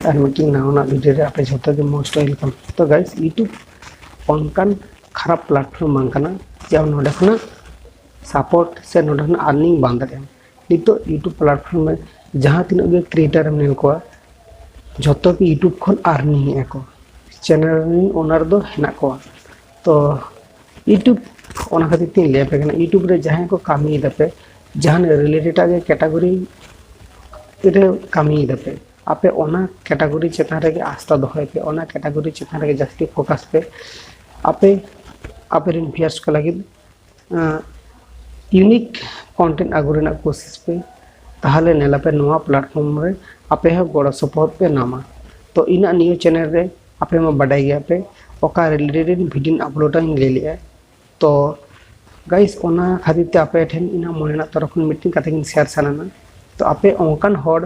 और मीटिंग नावना वीडियो रे आपे झोतो के मोस्ट वेलकम। तो गाइस यूट्यूब ऑनकान खराब प्लेटफॉर्म मांगना जे नोडे खना सपोर्ट से नोडे खना अर्निंग बांध दे नितो यूट्यूब प्लेटफॉर्म में जहां तीन गे क्रिएटर नेल को झोतो के यूट्यूब खन अर्निंग एको चैनल ओनर दो हेना को। तो यूट्यूब ओना खातिर तीन ले पे यूट्यूब रे जहां को कामी दपे जहां रिलेटेड आगे कैटेगरी रे कामी दपे आपे ओना कैटेगरी चेतान रे आस्था दोहय पे ओना कैटेगरी चेतान रे जास्ती फोकस पे आपे आपे व्यूअर्स को लगे यूनिक कंटेंट आगु रेना कोशिश पे ताहले नेला पे नोआ प्लेटफॉर्म रे आपे ह गड़ सपोर्ट पे नामा। तो इना न्यू चैनल रे आपे मा बाडाय गया पे ओका रिलेटेड वीडियो अपलोडिंग ले लिया। तो गाइस ओना खातिर ते आपे ठेन इना मोनेना तरफ मीटिंग काते शेयर सानाना। तो आपे ओंकान होड़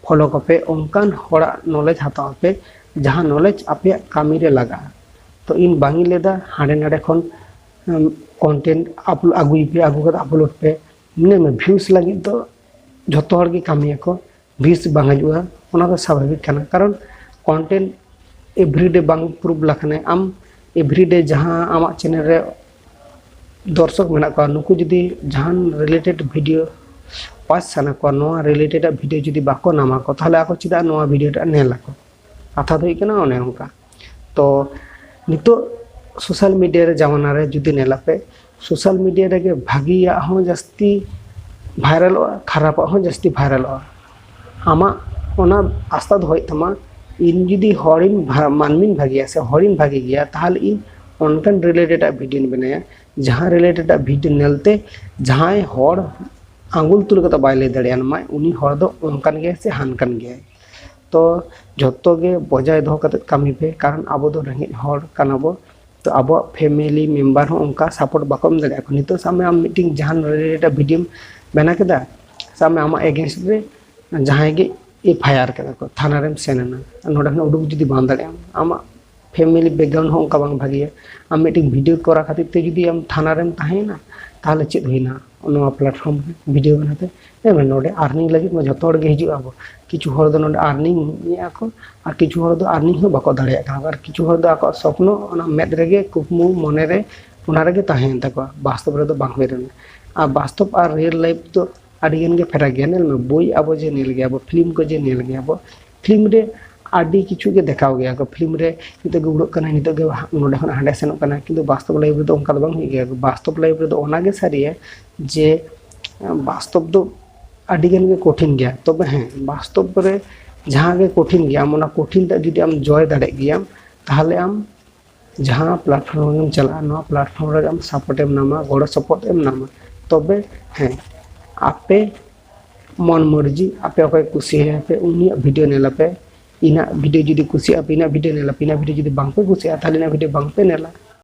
फॉलो कपे ओंकान होड़ा नॉलेज हाताव पे जहां नॉलेज आपे कामी रे लगा। तो इन बांगी लेदा हाडे नाडे खन कंटेंट अपलोड आगुई पे आगु कर अपलोड पे ने में व्यूज लगी तो झोतो हर की कामी को व्यूज बांग हजुआ ओना तो स्वाभाविक खाना कारण कंटेंट एवरीडे बांग प्रूफ लखने आम एवरीडे जहां आमा चैनल रे दर्शक मेना को नुकु जदी जहां रिलेटेड वीडियो पास साना को नोआ रिलेटेड वीडियो जदी बाको नामा को ताहले आको चिदा नोआ वीडियो नेला को कथा दो इकना ओने उनका। तो नितो सोशल मीडिया रे जमाना रे जदी नेला पे सोशल मीडिया रे के भागिया हो जस्ती वायरल खराब हो जस्ती वायरल आमा ओना आस्था दोय तमा इन जदी हरिन मानमिन भागिया से हरिन भागी गया ताहले इन ऑनकन रिलेटेड वीडियो बनाया जहां रिलेटेड वीडियो नेलते जहां हर आंगुल तुल कता बाय ले दड़ियान मा उनी हर दो ओनकान गे से हानकान गे। तो झोतो गे बजाय दो कते कामी पे कारण आबो दो रंगे हर कानाबो। तो आबो फैमिली मेंबर हो उनका सपोर्ट बाकम दड़िया को नितो सामे आम मीटिंग जहां रिलेटेड वीडियो बना केदा सामे आमा अगेंस्ट रे जहां गे एफआईआर केदा को थाना रेम सेनना नोडा उडुक जदी बांध दड़िया आमा फैमिली बैकग्राउंड हो उनका बांग भागिया आम मीटिंग वीडियो करा खातिर ते जदी आम थाना रेम ताहेना ताहले चेद होइना नोआ प्लेटफॉर्म वीडियो बनाते ए नोडे अर्निंग लगी म जतो गे हिजु आबो किछु हर दो नोडे अर्निंग या को और किछु हर दो अर्निंग हो बाको दाड़िया का और किछु हर दो आको स्वप्न ओना मेद रेगे कुकमु मने रे ओना रेगे ताहेन तको वास्तव रे दो बांग होइरन आ वास्तव और रियल लाइफ तो आडिगन गे फेरा गे नेल में बोई आबो जे नेल गे आबो फिल्म को जे नेल गे आबो फिल्म रे आडी किछु के देखाव गया को फिल्म रे नितो गे उड़ो कना नितो गे नोडे खन हांडे सेनो कना किंतु वास्तव लाइफ रे दो ओनका दो बांग होई गया वास्तव लाइफ रे दो ओना गे सारी है जे वास्तव दो आडिगन गे कठिन गया। तबे हैं वास्तव रे जहां गे कठिन गया मोना कठिन ता जदी आम जॉय दाड़े गया ताहले आम जहां प्लेटफॉर्म में चला नो प्लेटफॉर्म रे आम सपोर्ट एम नामा गड़ सपोर्ट एम नामा। तबे हैं आपे मन मर्जी आपे ओके खुशी है पे उनी वीडियो नेला पे इना वीडियो जदी खुशी आप इना वीडियो नेला इना वीडियो जदी बांग पे खुशी ताहले इना वीडियो बांग पे नेला।